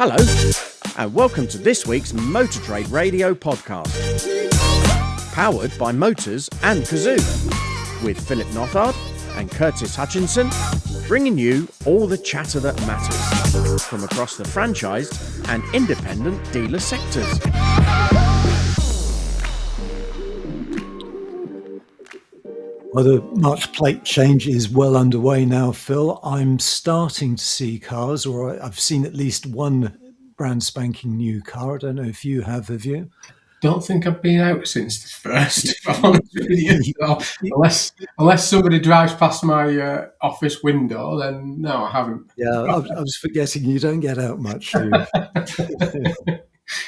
Hello, and welcome to this week's Motor Trade Radio podcast. Powered by Motors and Cazoo, with Philip Nothard and Curtis Hutchinson, bringing you all the chatter that matters from across the franchised and independent dealer sectors. Well, the March plate change is well underway now, Phil. I'm starting to see cars, or I've seen at least one brand spanking new car. I don't know if you have you? Don't think I've been out since the first, if I'm honest with you. So, unless somebody drives past my office window, then no, I haven't. Yeah, I was forgetting you don't get out much.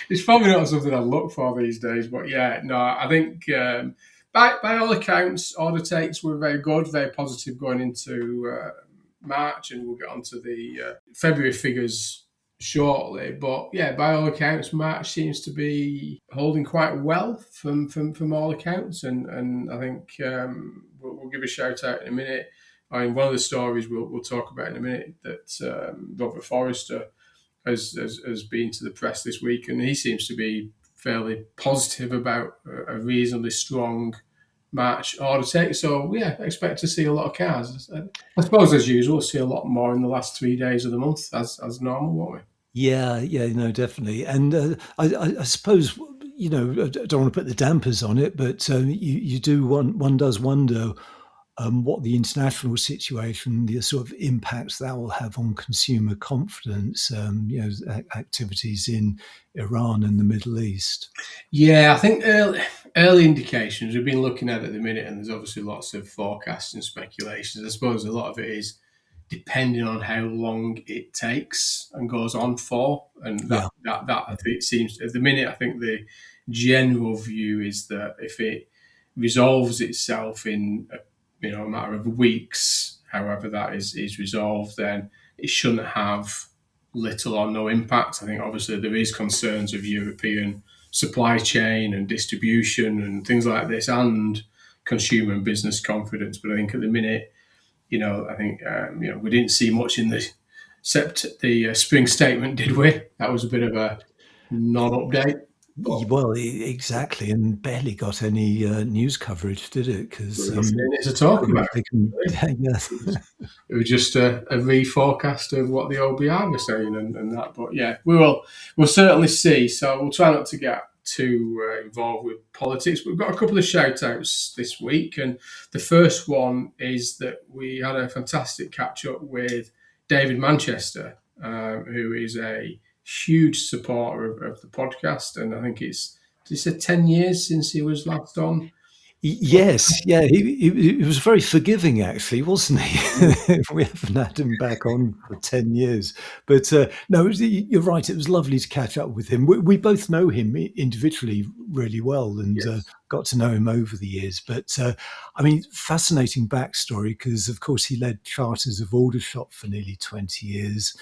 It's probably not something I look for these days, but yeah, no, I think by all accounts, order takes were very good, very positive going into March, and we'll get onto the February figures shortly. But yeah, by all accounts, March seems to be holding quite well from all accounts, and I think we'll give a shout out in a minute. I mean, one of the stories we'll talk about in a minute that Robert Forrester has been to the press this week, and he seems to be fairly positive about a reasonably strong March order take. So yeah, expect to see a lot of cars. I suppose as usual, we'll see a lot more in the last 3 days of the month as normal, won't we? Yeah, no, definitely. And I suppose, I don't want to put the dampers on it, but one does wonder what the international situation, the sort of impacts that will have on consumer confidence, activities in Iran and the Middle East. Yeah, I think early indications we've been looking at the minute, and there's obviously lots of forecasts and speculations. I suppose a lot of it is depending on how long it takes and goes on for, and that I think it seems at the minute. I think the general view is that if it resolves itself in a matter of weeks, however that is resolved, then it shouldn't have little or no impact. I think obviously there is concerns of European supply chain and distribution and things like this, and consumer and business confidence. But I think at the minute, I think we didn't see much in the spring statement, did we? That was a bit of a non-update. Well, exactly, and barely got any news coverage, did it? Because to talk about. It was just a reforecast of what the OBR were saying and that. But yeah, we'll certainly see. So we'll try not to get too involved with politics. We've got a couple of shout outs this week, and the first one is that we had a fantastic catch up with David Manchester, who is a huge supporter of the podcast, and I think it's 10 years since he was last on. Yes, yeah, he was very forgiving, actually, wasn't he? We haven't had him back on for 10 years. But no, you're right, it was lovely to catch up with him. We both know him individually really well, and yes, got to know him over the years. But fascinating backstory, because of course he led Charters of Aldershot for nearly 20 years.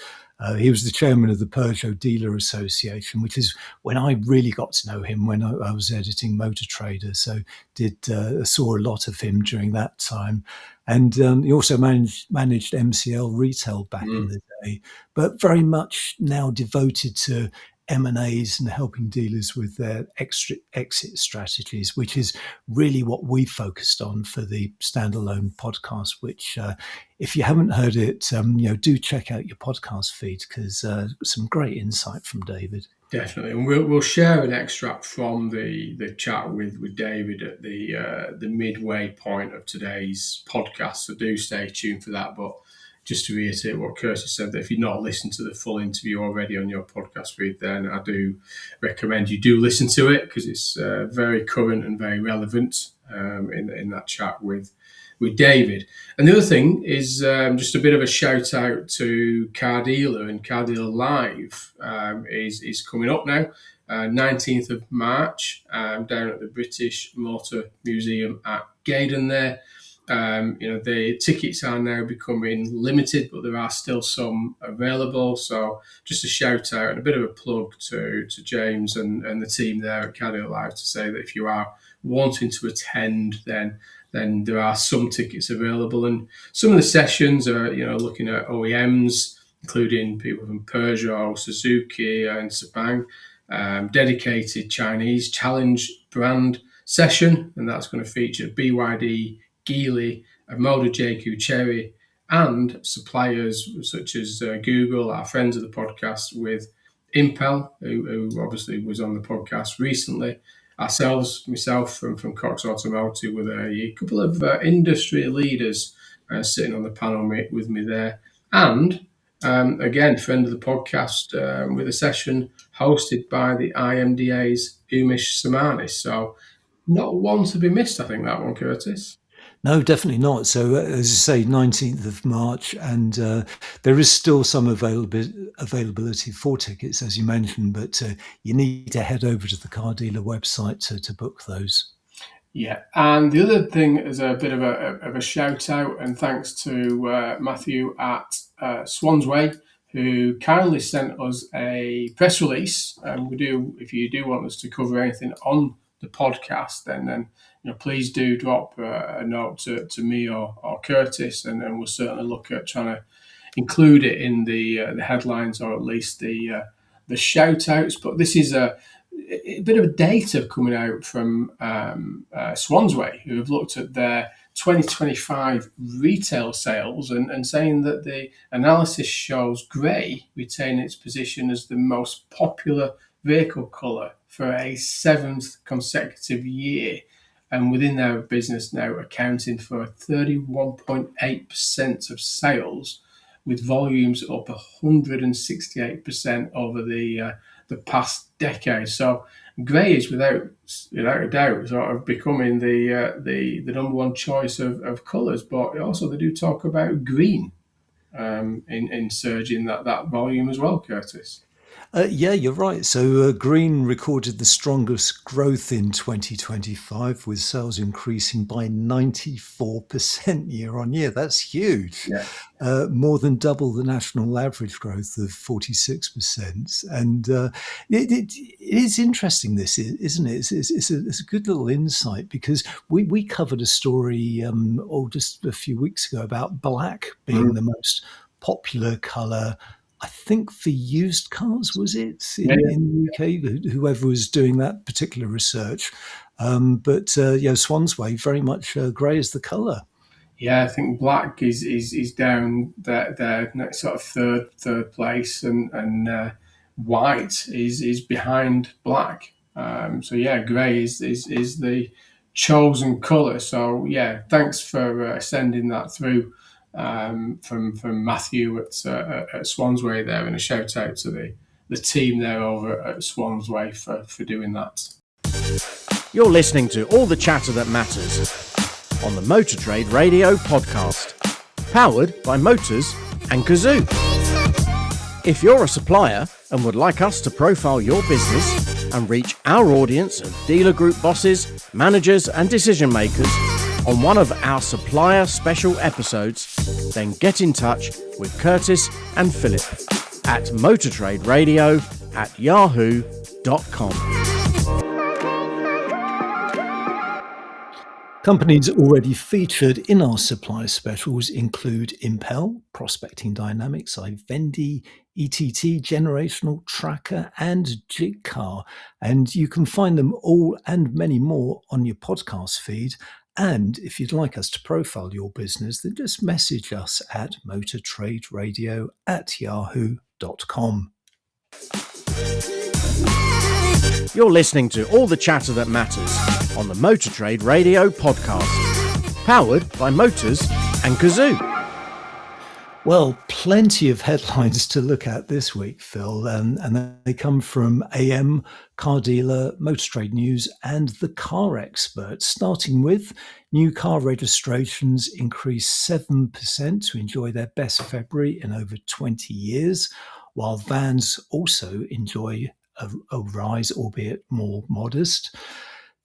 He was the chairman of the Peugeot Dealer Association, which is when I really got to know him, when I was editing Motor Trader. So saw a lot of him during that time. And he also managed MCL Retail back in the day, but very much now devoted to M&As and helping dealers with their exit strategies, which is really what we focused on for the standalone podcast, which if you haven't heard it, do check out your podcast feed, because some great insight from David. Definitely, and we'll share an extract from the chat with David at the midway point of today's podcast, so do stay tuned for that. But just to reiterate what Curtis said, that if you've not listened to the full interview already on your podcast feed, then I do recommend you do listen to it, because it's very current and very relevant in that chat with David. And the other thing is just a bit of a shout out to Car Dealer, and Car Dealer Live is coming up now, 19th of March, down at the British Motor Museum at Gaydon there. The tickets are now becoming limited, but there are still some available. So just a shout out and a bit of a plug to James and the team there at Car Dealer Live, to say that if you are wanting to attend, then there are some tickets available, and some of the sessions are looking at OEMs, including people from Peugeot, Suzuki, and Sepang. Dedicated Chinese challenge brand session, and that's going to feature BYD, Geely, Motor JQ Cherry, and suppliers such as Google, our friends of the podcast, with Impel, who obviously was on the podcast recently, myself from Cox Automotive, with a couple of industry leaders sitting on the panel with me there. And again, friend of the podcast, with a session hosted by the IMDA's Umesh Samanis. So not one to be missed, I think, that one, Curtis. No, definitely not. So, as you say, 19th of March, and there is still some availability for tickets, as you mentioned, but you need to head over to the car dealer website to book those. Yeah, and the other thing is a bit of a shout out and thanks to Matthew at Swansway, who kindly sent us a press release. And if you do want us to cover anything on the podcast, then please do drop a note to me or Curtis, and we'll certainly look at trying to include it in the headlines, or at least the shout outs. But this is a bit of data coming out from Swansway, who have looked at their 2025 retail sales and saying that the analysis shows grey retain its position as the most popular vehicle colour for a 7th consecutive year, and within their business now accounting for 31.8% of sales, with volumes up 168% over the past decade. So grey is without a doubt sort of becoming the number one choice of colours. But also they do talk about green in surging that volume as well, Curtis. Yeah, you're right. So green recorded the strongest growth in 2025, with sales increasing by 94% year on year. That's huge. Yeah. More than double the national average growth of 46%. And it is interesting, this, isn't it? It's a good little insight, because we covered a story just a few weeks ago about black being the most popular colour, I think, for used cars, was it, in the UK, whoever was doing that particular research. But Swansway, very much grey is the colour. Yeah, I think black is down their next sort of third place, and white is behind black. So yeah, grey is the chosen colour. So yeah, thanks for sending that through from Matthew at Swansway there, and a shout out to the team there over at Swansway for doing that. You're listening to All the Chatter That Matters on the Motor Trade Radio podcast, powered by Motors and Cazoo. If you're a supplier and would like us to profile your business and reach our audience of dealer group bosses, managers and decision makers on one of our supplier special episodes, then get in touch with Curtis and Philip at motortraderadio@yahoo.com. Companies already featured in our supplier specials include Impel, Prospecting Dynamics, iVendi, ETT, Generational Tracker, and Jigcar. And you can find them all and many more on your podcast feed. And if you'd like us to profile your business, then just message us at motortraderadio@yahoo.com. You're listening to All the Chatter That Matters on the Motor Trade Radio podcast, powered by Motors and Cazoo. Well, plenty of headlines to look at this week, Phil, and they come from AM, Car Dealer, Motor Trade News, and The Car Expert. Starting with new car registrations increased 7% to enjoy their best February in over 20 years, while vans also enjoy a rise, albeit more modest.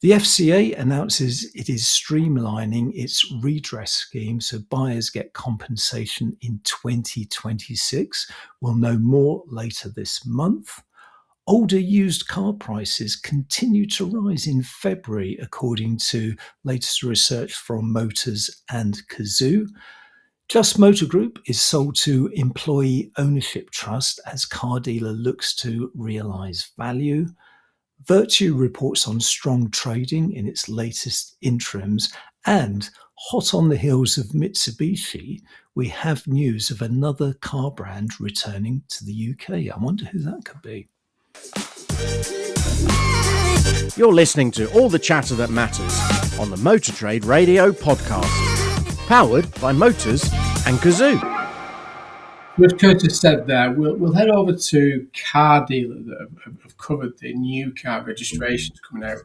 The FCA announces it is streamlining its redress scheme, so buyers get compensation in 2026. We'll know more later this month. Older used car prices continue to rise in February, according to latest research from Motors and Cazoo. Just Motor Group is sold to Employee Ownership Trust as car dealer looks to realise value. Vertu reports on strong trading in its latest interims, and hot on the heels of Mitsubishi, we have news of another car brand returning to the UK. I wonder who that could be. You're listening to all the chatter that matters on the Motor Trade Radio podcast, powered by Motors and Cazoo. As Curtis said there, we'll head over to car dealers that have covered the new car registrations coming out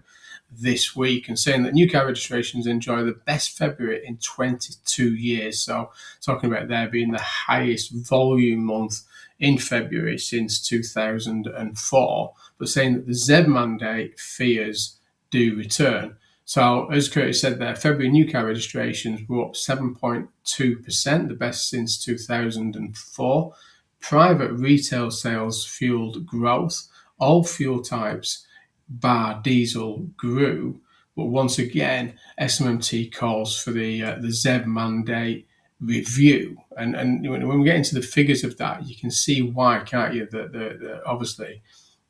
this week and saying that new car registrations enjoy the best February in 22 years. So talking about there being the highest volume month in February since 2004, but saying that the ZEV mandate fears do return. So as Curtis said there, February new car registrations were up 7.2%, the best since 2004. Private retail sales fueled growth. All fuel types, bar diesel, grew. But once again, SMMT calls for the ZEV mandate review. And when we get into the figures of that, you can see why, can't you? The obviously,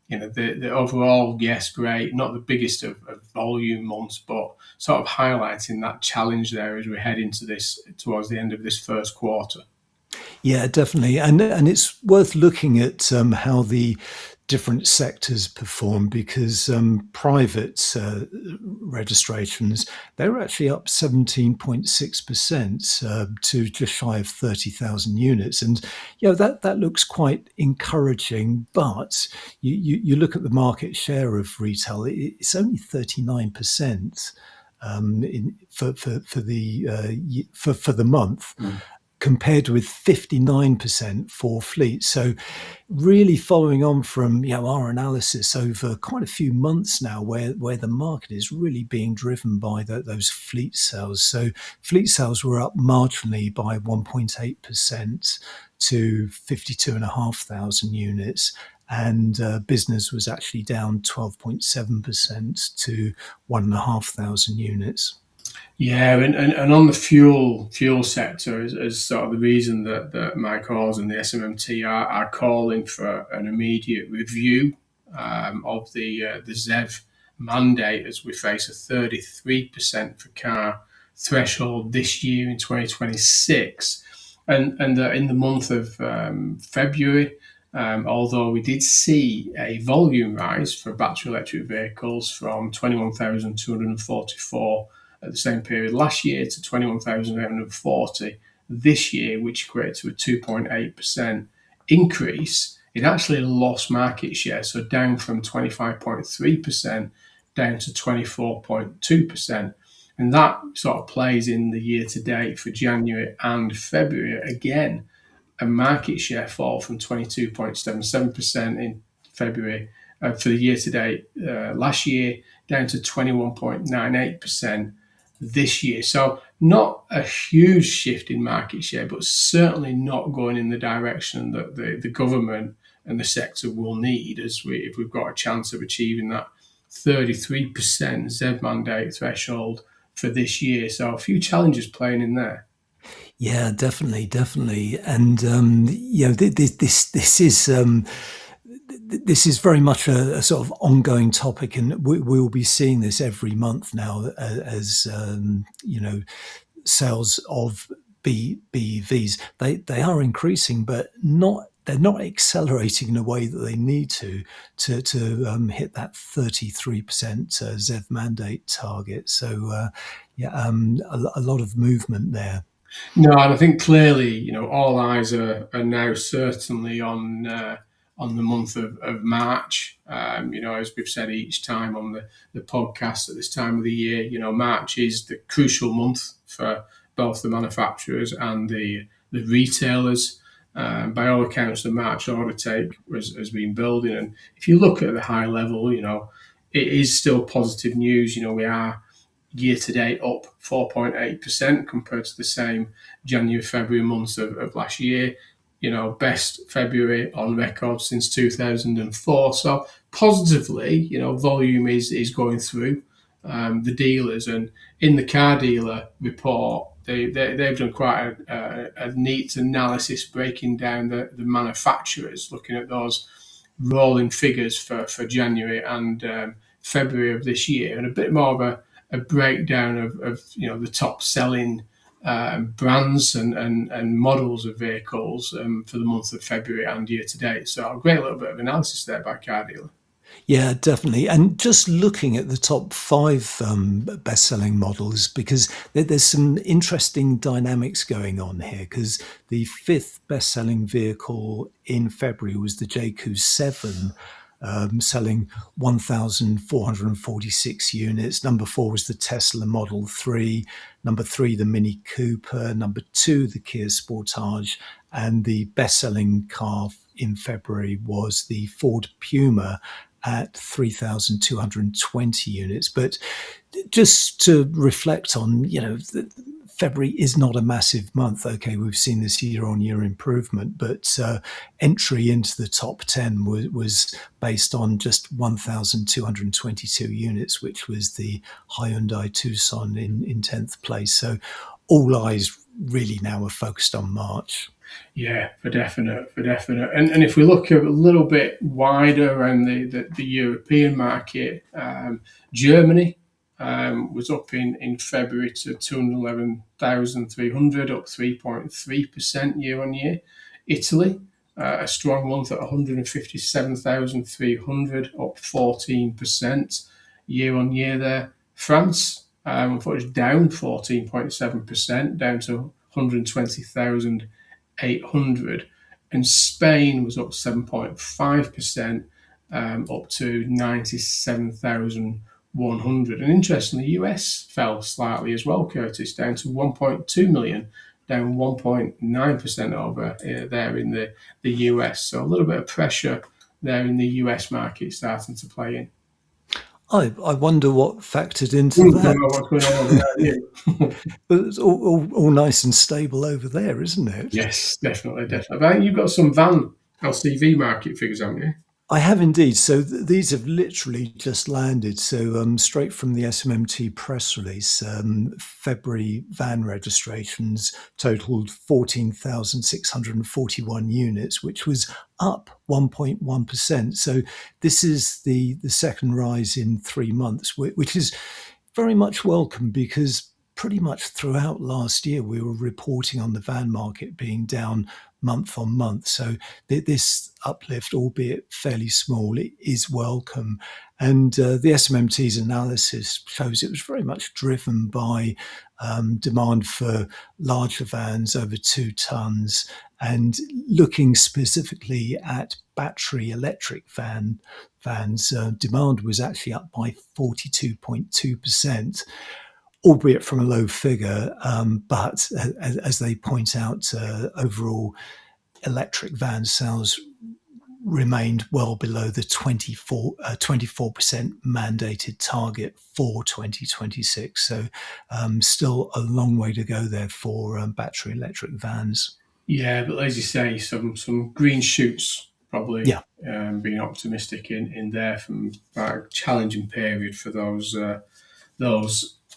the overall, yes, great, not the biggest of volume months, but sort of highlighting that challenge there as we head into this towards the end of this first quarter. Yeah, definitely. And it's worth looking at how the different sectors perform, because private registrations, they were actually up 17.6% to just shy of 30,000 units. And that looks quite encouraging, but you look at the market share of retail, it's only 39% for the month. Compared with 59% for fleet. So really following on from our analysis over quite a few months now, where the market is really being driven by those fleet sales. So fleet sales were up marginally by 1.8% to 52,500 units. And business was actually down 12.7% to 1,500 units. Yeah, and on the fuel sector is sort of the reason that Mike Hawes and the SMMT are calling for an immediate review of the ZEV mandate, as we face a 33% for car threshold this year in 2026, and in the month of February. Although we did see a volume rise for battery electric vehicles from 21,244 at the same period last year to 21,840 this year, which equated to a 2.8% increase. It actually lost market share, so down from 25.3% down to 24.2%. And that sort of plays in the year to date for January and February. Again, a market share fall from 22.77% in February for the year to date last year down to 21.98% this year. So not a huge shift in market share, but certainly not going in the direction that the government and the sector will need if we've got a chance of achieving that 33% ZEV mandate threshold for this year. So a few challenges playing in there. Yeah, definitely, and this is very much a sort of ongoing topic, and we will be seeing this every month now as sales of BEVs they are increasing, but they're not accelerating in a way that they need to hit that 33% ZEV mandate target. So a lot of movement there. No, and I think clearly, all eyes are now certainly on the month of March. As we've said each time on the podcast at this time of the year, March is the crucial month for both the manufacturers and the retailers. By all accounts, the March order take has been building. And if you look at the high level, it is still positive news. We are year to date up 4.8% compared to the same January, February months of last year. Best February on record since 2004. So positively, volume is going through the dealers. And in the car dealer report, they've done quite a neat analysis breaking down the manufacturers, looking at those rolling figures for January and February of this year, and a bit more of a breakdown of the top selling brands and models of vehicles for the month of February and year to date. So a great little bit of analysis there by Car Dealer. Yeah, definitely. And just looking at the top five best-selling models, because there's some interesting dynamics going on here, because the fifth best-selling vehicle in February was the JQ 7, selling 1,446 units. Number 4 was the Tesla Model 3. Number 3, the Mini Cooper. Number 2, the Kia Sportage. And the best-selling car in February was the Ford Puma at 3,220 units. But just to reflect on, February is not a massive month. Okay, we've seen this year-on-year improvement, but entry into the top 10 was based on just 1,222 units, which was the Hyundai Tucson in 10th place. So all eyes really now are focused on March. Yeah, for definite. And if we look a little bit wider around the European market, Germany was up in February to 211,300, up 3.3% year on year. Italy, a strong month at 157,300, up 14% year on year there. France, unfortunately, was down 14.7%, down to 120,800, and Spain was up 7.5%, up to 97,100. And interestingly, the US fell slightly as well, Curtis, down to 1.2 million, down 1.9% over there in the US. So a little bit of pressure there in the US market starting to play in. I wonder what factored into that. What's going on over there? It's all nice and stable over there, isn't it? Yes, definitely. But I think you've got some van LCV market figures, haven't you? I have indeed. So these have literally just landed. So straight from the SMMT press release, February van registrations totaled 14,641 units, which was up 1.1%. So this is the second rise in 3 months, which is very much welcome, because pretty much throughout last year we were reporting on the van market being down month on month. So this uplift, albeit fairly small, it is welcome. And the SMMT's analysis shows it was very much driven by demand for larger vans over 2 tons, and looking specifically at battery electric vans, demand was actually up by 42.2%. Albeit from a low figure, but as they point out, overall electric van sales remained well below the 24% mandated target for 2026. So still a long way to go there for battery electric vans. Yeah, but as you say, some green shoots probably. Yeah. Being optimistic in there from a challenging period for those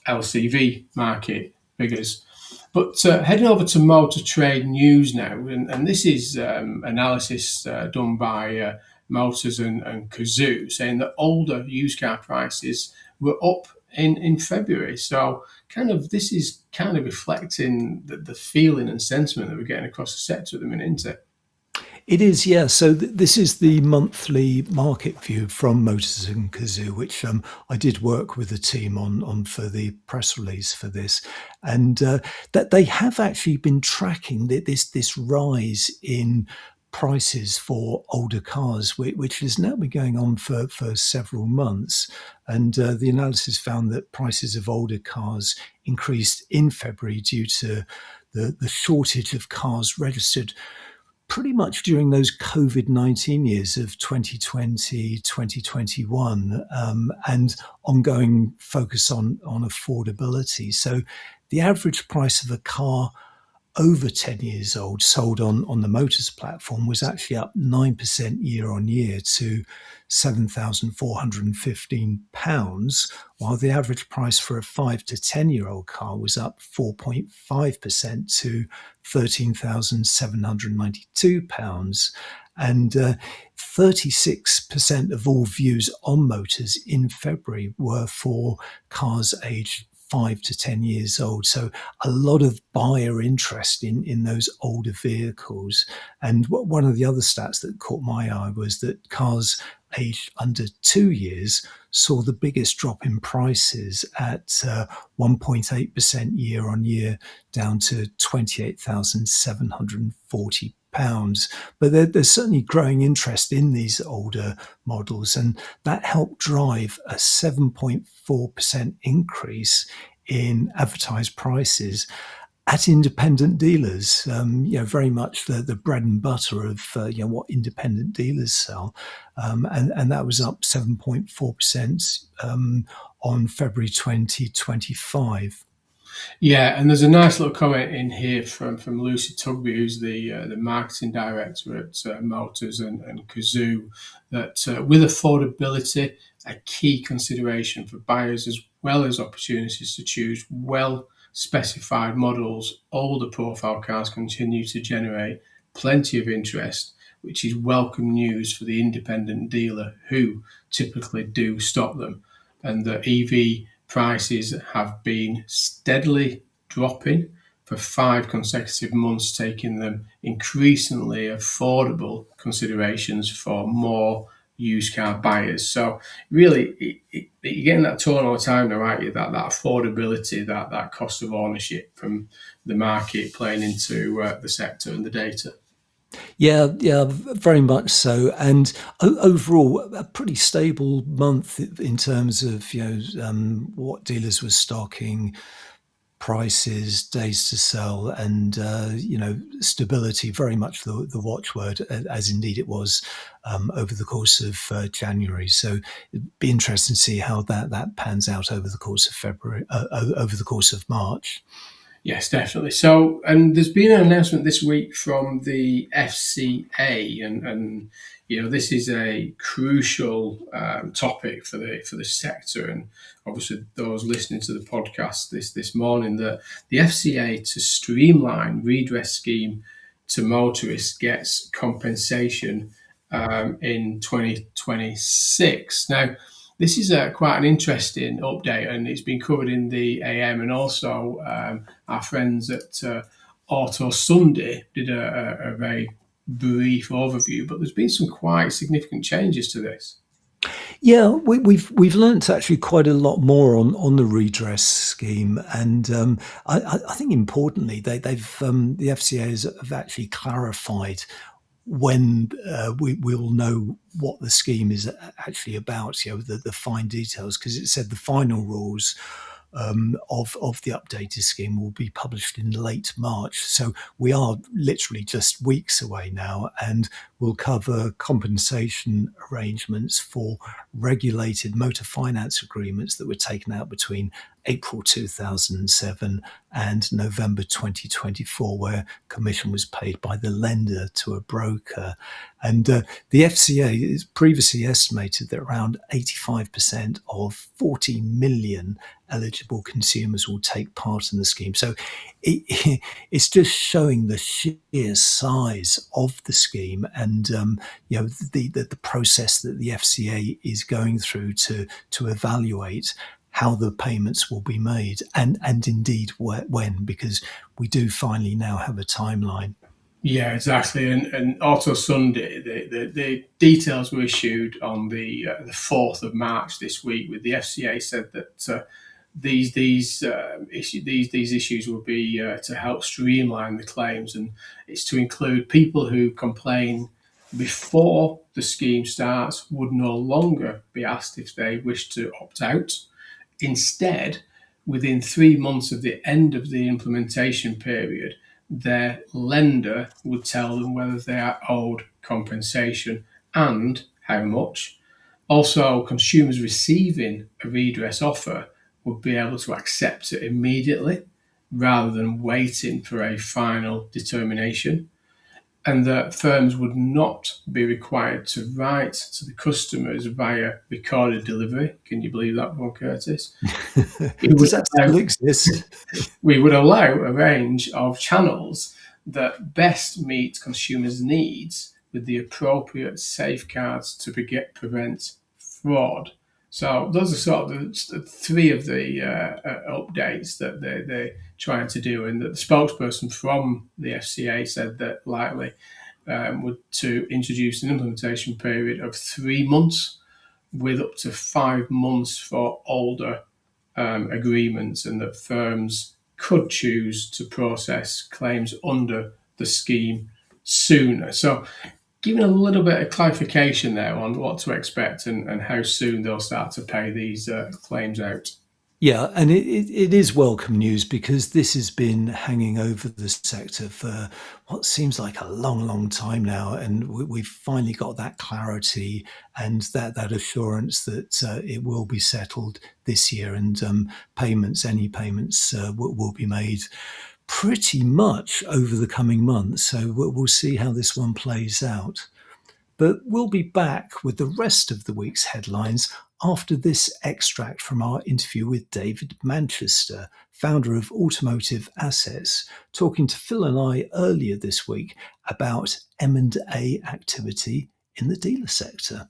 LCV market figures. But heading over to Motor Trade News now, and this is analysis done by Motors and Cazoo, saying that older used car prices were up in February. So this is reflecting the feeling and sentiment that we're getting across the sector at the minute, isn't it? It is, yeah. So this is the monthly market view from Motors and Cazoo, which I did work with the team on for the press release for this, and that they have actually been tracking this rise in prices for older cars, which has now been going on for several months. And the analysis found that prices of older cars increased in February due to the shortage of cars registered pretty much during those COVID-19 years of 2020, 2021, and ongoing focus on affordability. So the average price of a car over 10 years old sold on the Motors platform was actually up 9% year on year to £7,415, while the average price for a 5 to 10-year-old car was up 4.5% to £13,792. And 36% of all views on Motors in February were for cars aged 5 to 10 years old. So a lot of buyer interest in those older vehicles. And one of the other stats that caught my eye was that cars aged under 2 years saw the biggest drop in prices at 1.8% year on year, down to £28,740. But there's certainly growing interest in these older models, and that helped drive a 7.4% increase in advertised prices at independent dealers. Very much the bread and butter of what independent dealers sell, and that was up 7.4% on February 2025. Yeah, and there's a nice little comment in here from Lucy Tugby, who's the marketing director at Motors and Cazoo, that with affordability a key consideration for buyers as well as opportunities to choose well specified models, older profile cars continue to generate plenty of interest, which is welcome news for the independent dealer who typically do stock them. And the EV prices have been steadily dropping for 5 consecutive months, taking them increasingly affordable considerations for more used car buyers. So really, you're getting that tone all the time now, aren't you? That affordability, that cost of ownership from the market playing into the sector and the data. Yeah, very much so. And overall, a pretty stable month in terms of what dealers were stocking, prices, days to sell, and stability. Very much the watchword, as indeed it was over the course of January. So it'd be interesting to see how that pans out over the course of February, over the course of March. Yes, definitely. So, and there's been an announcement this week from the FCA, and this is a crucial topic for the sector, and obviously those listening to the podcast this morning, that the FCA, to streamline redress scheme to motorists, gets compensation in 2026. Now, this is quite an interesting update, and it's been covered in the AM, and also our friends at Auto Sunday did a very brief overview. But there's been some quite significant changes to this. Yeah, we've learnt actually quite a lot more on the redress scheme, and I think importantly the FCA have actually clarified when we will know what the scheme is actually about, the fine details, because it said the final rules of the updated scheme will be published in late March. So we are literally just weeks away now, and will cover compensation arrangements for regulated motor finance agreements that were taken out between April 2007 and November 2024, where commission was paid by the lender to a broker. And the FCA has previously estimated that around 85% of 40 million eligible consumers will take part in the scheme. So it's just showing the sheer size of the scheme, and the process that the FCA is going through to evaluate how the payments will be made, and indeed when, because we do finally now have a timeline. Yeah, exactly. And Auto Sunday, the details were issued on the 4th of March this week, with the FCA said that these issues will be to help streamline the claims, and it's to include people who complain before the scheme starts would no longer be asked if they wish to opt out. Instead, within 3 months of the end of the implementation period, their lender would tell them whether they are owed compensation and how much. Also, consumers receiving a redress offer would be able to accept it immediately, rather than waiting for a final determination, and that firms would not be required to write to the customers via recorded delivery. Can you believe that one, Curtis? Does that still exist? We would allow a range of channels that best meet consumers' needs with the appropriate safeguards to prevent fraud. So those are sort of the three of the updates that they're trying to do. And the spokesperson from the FCA said that likely would to introduce an implementation period of 3 months with up to 5 months for older agreements, and that firms could choose to process claims under the scheme sooner. So giving a little bit of clarification there on what to expect and how soon they'll start to pay these claims out. Yeah, and it is welcome news, because this has been hanging over the sector for what seems like a long, long time now, and we've finally got that clarity and that assurance that it will be settled this year, and any payments will be made pretty much over the coming months. So we'll see how this one plays out. But we'll be back with the rest of the week's headlines after this extract from our interview with David Manchester, founder of Automotive Assets, talking to Phil and I earlier this week about M&A activity in the dealer sector.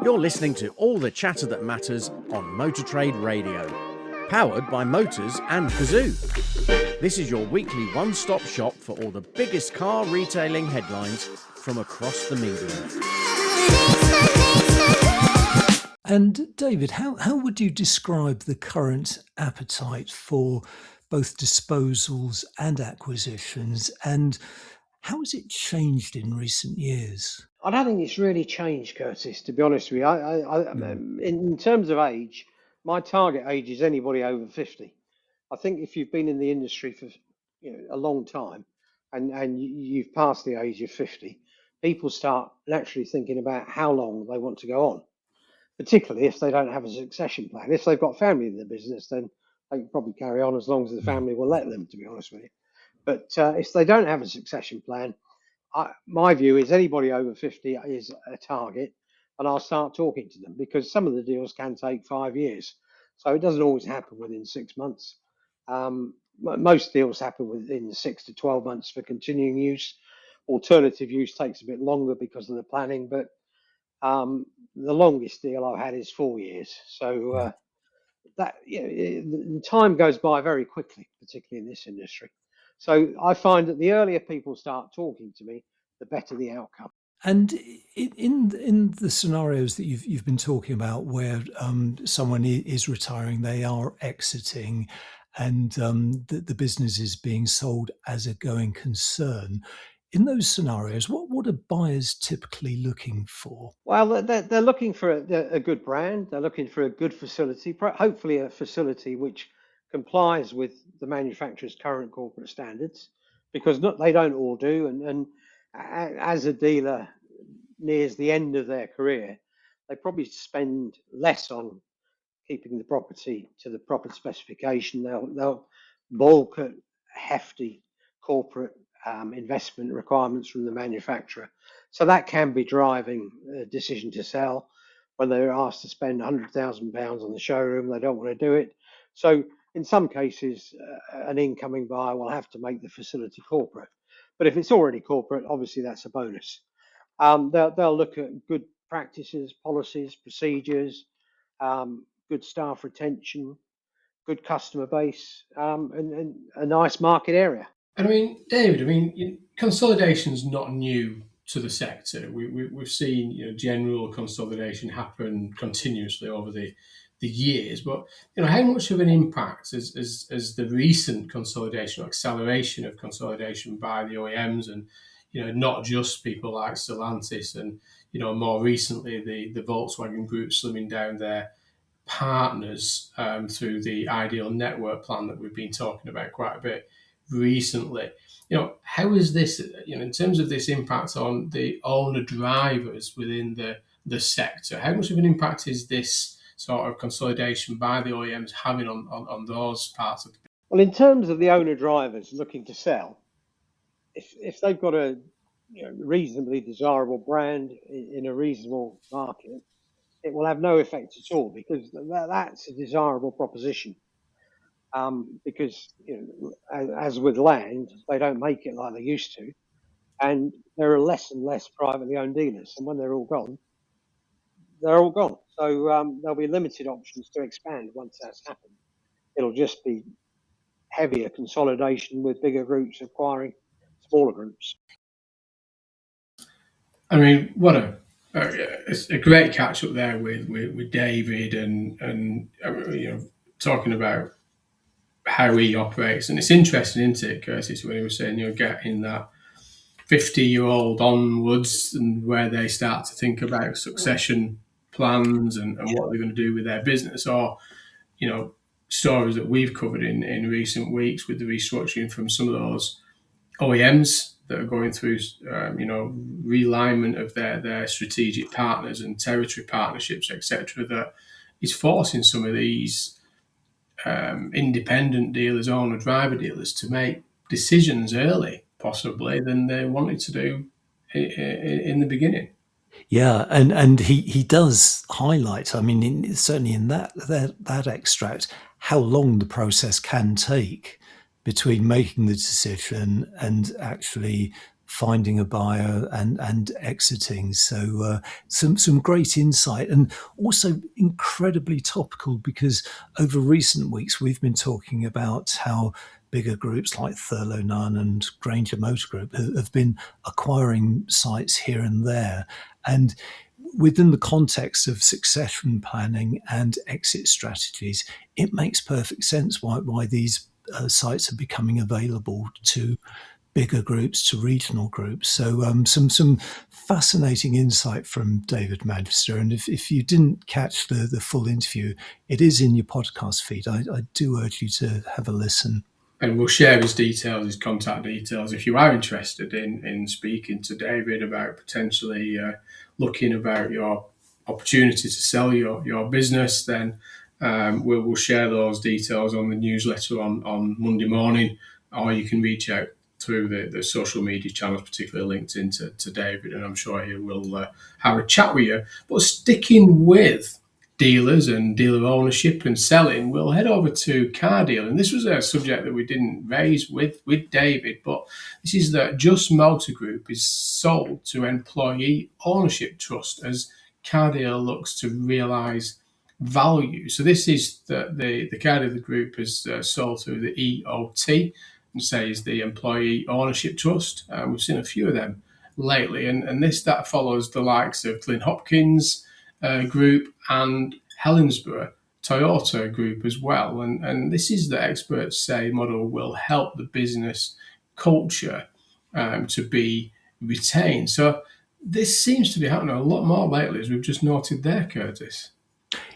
You're listening to all the chatter that matters on Motor Trade Radio, powered by Motors and Cazoo. This is your weekly one-stop shop for all the biggest car retailing headlines from across the media. And David, how would you describe the current appetite for both disposals and acquisitions, and how has it changed in recent years? I don't think it's really changed, Curtis, to be honest with you. In terms of age, my target age is anybody over 50. I think if you've been in the industry for a long time and you've passed the age of 50, people start naturally thinking about how long they want to go on, particularly if they don't have a succession plan. If they've got family in the business, then they can probably carry on as long as the family will let them, to be honest with you. But if they don't have a succession plan, my view is anybody over 50 is a target, and I'll start talking to them, because some of the deals can take 5 years. So it doesn't always happen within 6 months. Most deals happen within 6 to 12 months for continuing use. Alternative use takes a bit longer because of the planning, but the longest deal I've had is 4 years. So the time goes by very quickly, particularly in this industry. So I find that the earlier people start talking to me, the better the outcome. And in the scenarios that you've been talking about, where someone is retiring, they are exiting, and the business is being sold as a going concern, in those scenarios, what are buyers typically looking for? Well, they're looking for a good brand. They're looking for a good facility, hopefully a facility which complies with the manufacturer's current corporate standards, because they don't all do. And as a dealer nears the end of their career, they probably spend less on keeping the property to the proper specification. They'll bulk at hefty corporate investment requirements from the manufacturer. So that can be driving a decision to sell. When they're asked to spend £100,000 on the showroom, they don't want to do it. So in some cases, an incoming buyer will have to make the facility corporate. But if it's already corporate, obviously that's a bonus. They'll look at good practices, policies, procedures, good staff retention, good customer base, and a nice market area. And I mean, David, consolidation is not new to the sector. We've seen general consolidation happen continuously over the years, but how much of an impact as the recent consolidation or acceleration of consolidation by the OEMs, and not just people like Stellantis, and more recently the Volkswagen Group slimming down their partners through the Ideal Network plan that we've been talking about quite a bit recently. How is this, in terms of this impact on the owner drivers within the sector, how much of an impact is this sort of consolidation by the OEMs having on those parts of the business? Well, in terms of the owner drivers looking to sell, if they've got a reasonably desirable brand in a reasonable market, it will have no effect at all, because that's a desirable proposition. Because as with land, they don't make it like they used to, and there are less and less privately owned dealers, and when they're all gone, they're all gone. So there'll be limited options to expand once that's happened. It'll just be heavier consolidation with bigger groups acquiring smaller groups. I mean, it's a great catch up there with David and talking about how he operates. And it's interesting, isn't it, Curtis, when he was saying you're getting that 50-year-old onwards, and where they start to think about succession plans and what they're going to do with their business, or stories that we've covered in recent weeks with the restructuring from some of those OEMs that are going through realignment of their strategic partners and territory partnerships, etc., that is forcing some of these independent dealers, owner driver dealers, to make decisions early, possibly, than they wanted to do in the beginning. Yeah, and he does highlight, I mean, certainly in that extract, how long the process can take between making the decision and actually finding a buyer and exiting. So some great insight, and also incredibly topical, because over recent weeks we've been talking about how bigger groups like Thurlow Nunn and Granger Motor Group have been acquiring sites here and there. And within the context of succession planning and exit strategies, it makes perfect sense why these sites are becoming available to bigger groups, to regional groups. So some fascinating insight from David Manchester. And if you didn't catch the full interview, it is in your podcast feed. I do urge you to have a listen. And we'll share his details, his contact details, if you are interested in speaking to David about potentially looking about your opportunity to sell your business. Then we'll share those details on the newsletter on Monday morning, or you can reach out through the social media channels, particularly LinkedIn, to David, and I'm sure he will have a chat with you. But sticking with dealers and dealer ownership and selling, we'll head over to car dealing. And this was a subject that we didn't raise with David, but this is that Just Motor Group is sold to Employee Ownership Trust as car dealer looks to realise value. So this is the car dealer group is sold through the EOT, and says the Employee Ownership Trust. We've seen a few of them lately, and that follows the likes of Glyn Hopkins Group and Helensburgh Toyota Group as well. And this is, the experts say, model will help the business culture to be retained. So this seems to be happening a lot more lately, as we've just noted there, Curtis.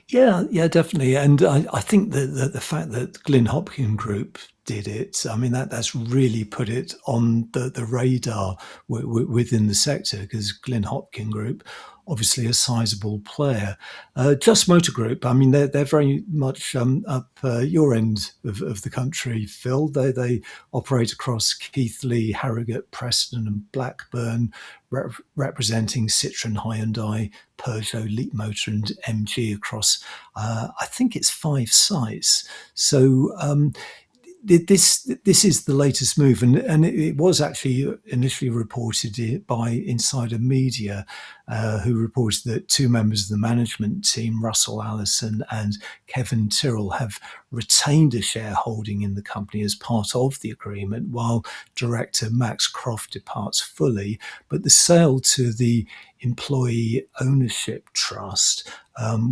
Yeah, definitely. And I think that the fact that Glyn Hopkins Group did it, I mean, that's really put it on the radar within the sector, because Glyn Hopkins Group, obviously a sizable player. Just Motor Group, I mean, they're very much up your end of the country, Phil. They operate across Keighley, Harrogate, Preston and Blackburn, representing Citroën, Hyundai, Peugeot, Leapmotor and MG across, I think it's 5 sites. So this is the latest move, and it was actually initially reported by Insider Media, who reported that 2 members of the management team, Russell Allison and Kevin Tyrrell, have retained a shareholding in the company as part of the agreement, while director Max Croft departs fully. But the sale to the Employee Ownership Trust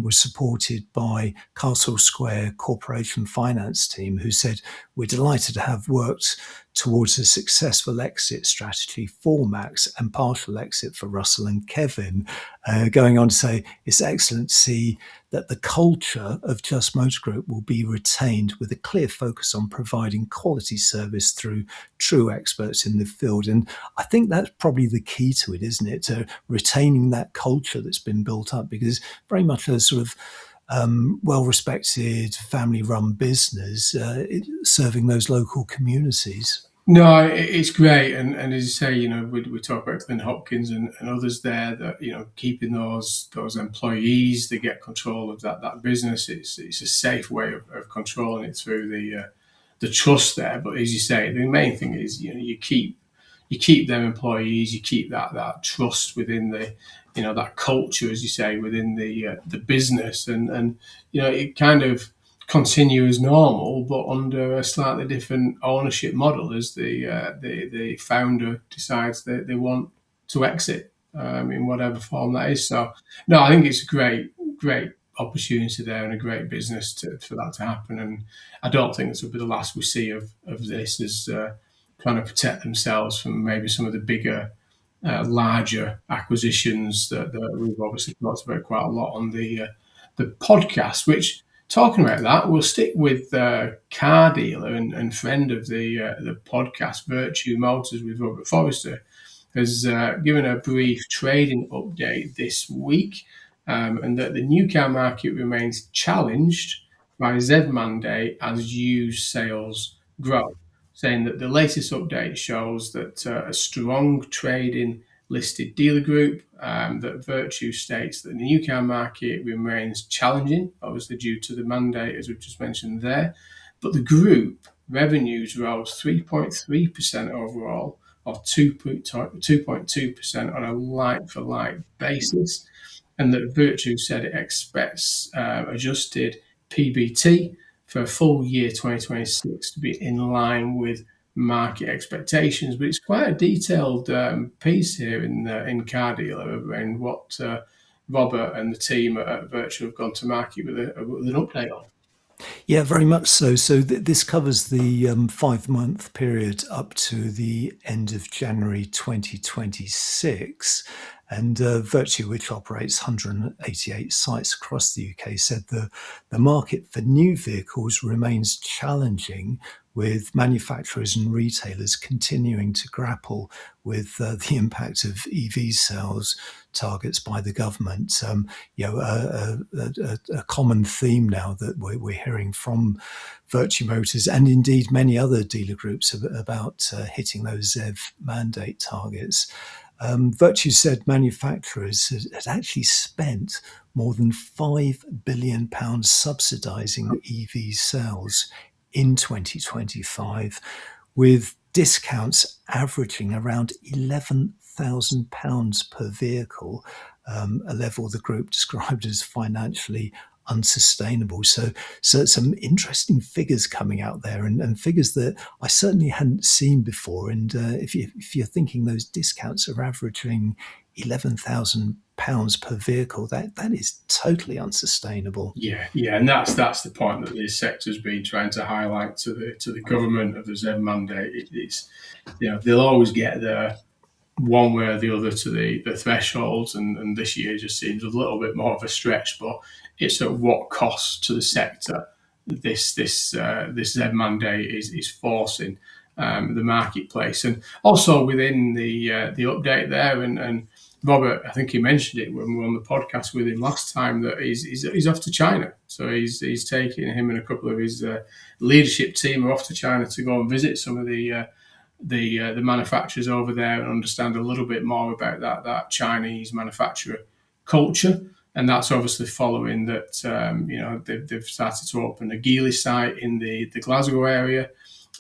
was supported by Castle Square Corporation Finance team, who said, "We're delighted to have worked towards a successful exit strategy for Max and partial exit for Russell and Kevin," going on to say, "It's excellent to see that the culture of Just Motor Group will be retained with a clear focus on providing quality service through true experts in the field." And I think that's probably the key to it, isn't it? To retaining that culture that's been built up, because very much a sort of well-respected, family-run business serving those local communities. No, it's great, and as you say, we talk about Clint Hopkins and others there that keeping those employees, they get control of that business. It's a safe way of controlling it through the trust there. But as you say, the main thing is you keep them employees, you keep that trust within the that culture, as you say, within the business, and it kind of continue as normal, but under a slightly different ownership model as the founder decides that they want to exit in whatever form that is. So, no, I think it's a great opportunity there and a great business for that to happen. And I don't think this will be the last we see of this as trying to protect themselves from maybe some of the bigger, larger acquisitions that we've obviously talked about quite a lot on the podcast, which, talking about that, we'll stick with car dealer and friend of the podcast, Vertu Motors, with Robert Forrester, has given a brief trading update this week, and that the new car market remains challenged by Z mandate as used sales grow, saying that the latest update shows that a strong trading listed dealer group, that Vertu states that the new car market remains challenging, obviously due to the mandate, as we've just mentioned there. But the group revenues rose 3.3% overall, or 2.2% on a like-for-like basis, and that Vertu said it expects adjusted PBT for full year 2026 to be in line with market expectations. But it's quite a detailed piece here in Car Dealer and what Robert and the team at Vertu have gone to market with an update on. Yeah, very much so. So this covers the 5-month period up to the end of January 2026. And Vertu, which operates 188 sites across the UK, said the market for new vehicles remains challenging, with manufacturers and retailers continuing to grapple with the impact of EV sales targets by the government. A common theme now that we're hearing from Vertu Motors and indeed many other dealer groups about hitting those ZEV mandate targets. Vertu said manufacturers had actually spent more than £5 billion subsidising EV sales in 2025, with discounts averaging around £11,000 per vehicle, a level the group described as financially unsustainable. So some interesting figures coming out there, and figures that I certainly hadn't seen before. And if you're thinking those discounts are averaging £11,000 per vehicle, that is totally unsustainable. Yeah, and that's the point that this sector's been trying to highlight to the government of the ZEV mandate. It's they'll always get there one way or the other to the thresholds, and this year just seems a little bit more of a stretch, but it's at what cost to the sector this ZEV mandate is forcing the marketplace. And also within the update there, and Robert, I think he mentioned it when we were on the podcast with him last time, that he's off to China. So he's taking him and a couple of his leadership team are off to China to go and visit some of the manufacturers over there and understand a little bit more about that Chinese manufacturer culture. And that's obviously following that, they've started to open a Geely site in the Glasgow area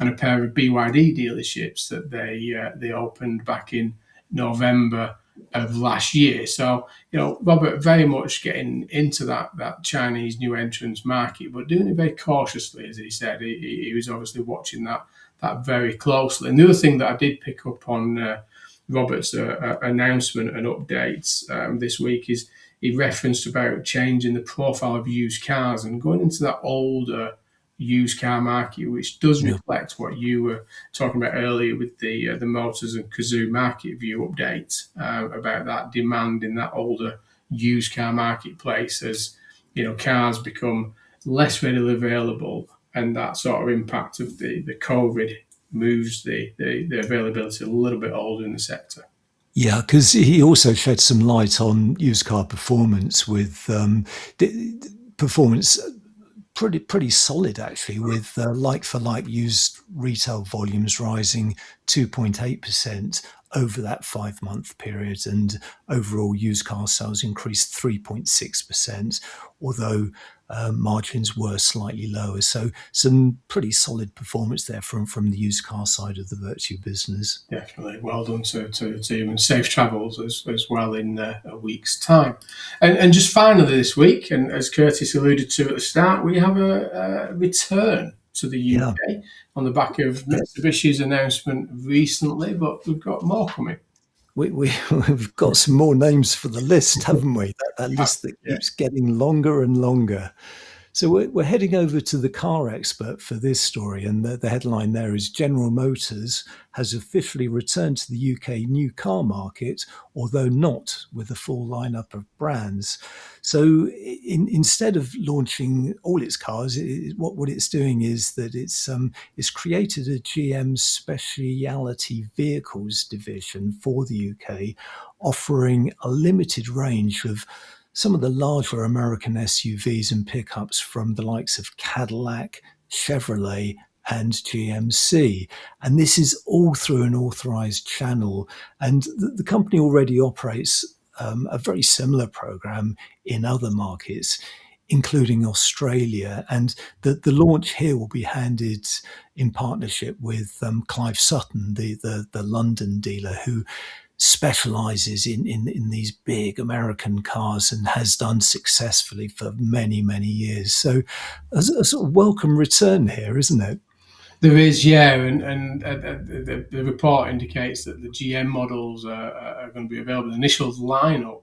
and a pair of BYD dealerships that they opened back in November of last year. So, Robert very much getting into that Chinese new entrants market, but doing it very cautiously, as he said. He was obviously watching that very closely. And the other thing that I did pick up on Robert's announcement and updates this week is he referenced about changing the profile of used cars and going into that older used car market, which does reflect what you were talking about earlier with the Motors and Cazoo market view update about that demand in that older used car marketplace as cars become less readily available, and that sort of impact of the COVID moves the availability a little bit older in the sector. Yeah, because he also shed some light on used car performance with performance pretty solid actually, with like-for-like used retail volumes rising 2.8% over that 5-month period, and overall used car sales increased 3.6%, although margins were slightly lower. So some pretty solid performance there from the used car side of the Vertu business. Definitely. Well done to the team, and safe travels as well in a week's time. And just finally this week, and as Curtis alluded to at the start, we have a return to the UK on the back of Mitsubishi's announcement recently, but we've got more coming. We've got some more names for the list, haven't we? That list that keeps getting longer and longer. So we're heading over to the car expert for this story, and the headline there is General Motors has officially returned to the UK new car market, although not with a full lineup of brands. So instead of launching all its cars, what it's doing is that it's created a GM specialty vehicles division for the UK, offering a limited range of some of the larger American SUVs and pickups from the likes of Cadillac, Chevrolet, and GMC. And this is all through an authorized channel. And the company already operates a very similar program in other markets, including Australia. And the launch here will be handled in partnership with Clive Sutton, the London dealer, who specializes in these big American cars and has done successfully for many, many years. So a sort of welcome return here, isn't it? There is, yeah, and the report indicates that the GM models are going to be available. The initial lineup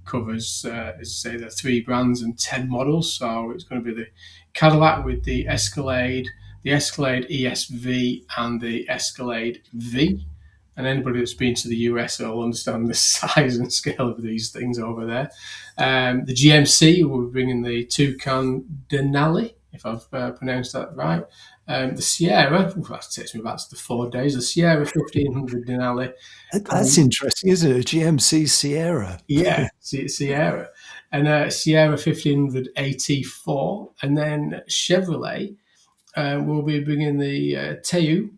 covers, as I say, the 3 brands and 10 models. So it's going to be the Cadillac with the Escalade ESV, and the Escalade V. And anybody that's been to the US will understand the size and scale of these things over there. The GMC will be bringing the Toucan Denali, if I've pronounced that right. The Sierra, that takes me back to the 4 days, the Sierra 1500 Denali. That's interesting, isn't it? A GMC Sierra. Yeah, Sierra. And Sierra 1500 AT4. And then Chevrolet will be bringing the Teu,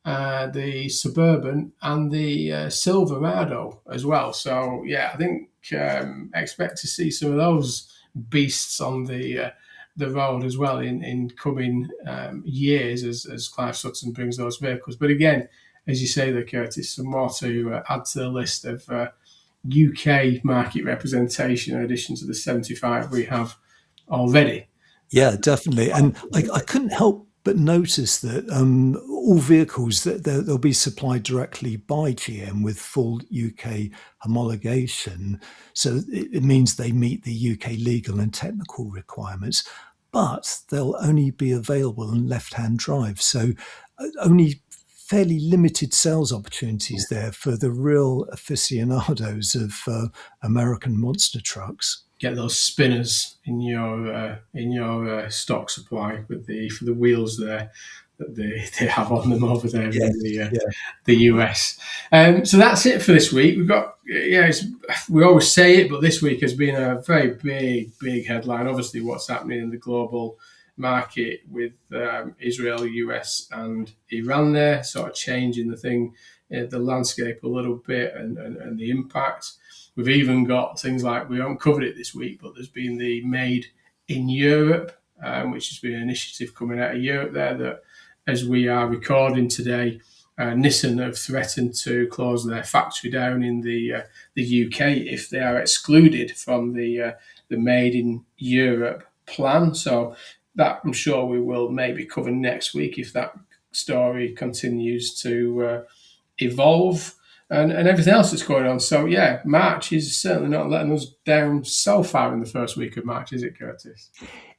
the Suburban, and the Silverado as well. So yeah, I think expect to see some of those beasts on the road as well in coming years as Clive Sutton brings those vehicles. But again, as you say there, Curtis, some more to add to the list of UK market representation in addition to the 75 we have already. Yeah, definitely. And I couldn't help but notice that all vehicles that they'll be supplied directly by GM with full UK homologation. So it means they meet the UK legal and technical requirements, but they'll only be available on left-hand drive. So only fairly limited sales opportunities there for the real aficionados of American monster trucks. Get those spinners in your stock supply with for the wheels there that they have on them over there in the US. So that's it for this week. We've got we always say it, but this week has been a very big headline. Obviously, what's happening in the global market with Israel, US, and Iran there, sort of changing the landscape a little bit and the impact. We've even got things like, we haven't covered it this week, but there's been the Made in Europe, which has been an initiative coming out of Europe there that, as we are recording today, Nissan have threatened to close their factory down in the UK if they are excluded from the Made in Europe plan. So that I'm sure we will maybe cover next week if that story continues to evolve. And everything else that's going on. So, yeah, March is certainly not letting us down so far in the first week of March, is it, Curtis?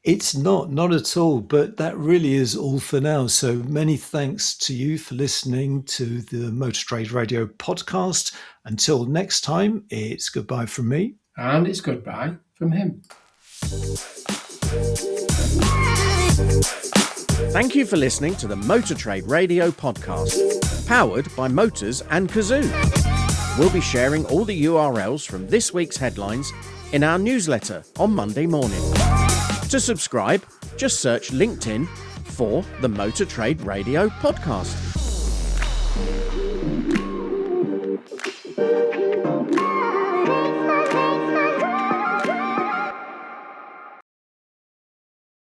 It's not at all. But that really is all for now. So many thanks to you for listening to the Motor Trade Radio podcast. Until next time, it's goodbye from me. And it's goodbye from him. Thank you for listening to the Motor Trade Radio podcast, powered by Motors and Cazoo. We'll be sharing all the URLs from this week's headlines in our newsletter on Monday morning. To subscribe, just search LinkedIn for the Motor Trade Radio podcast.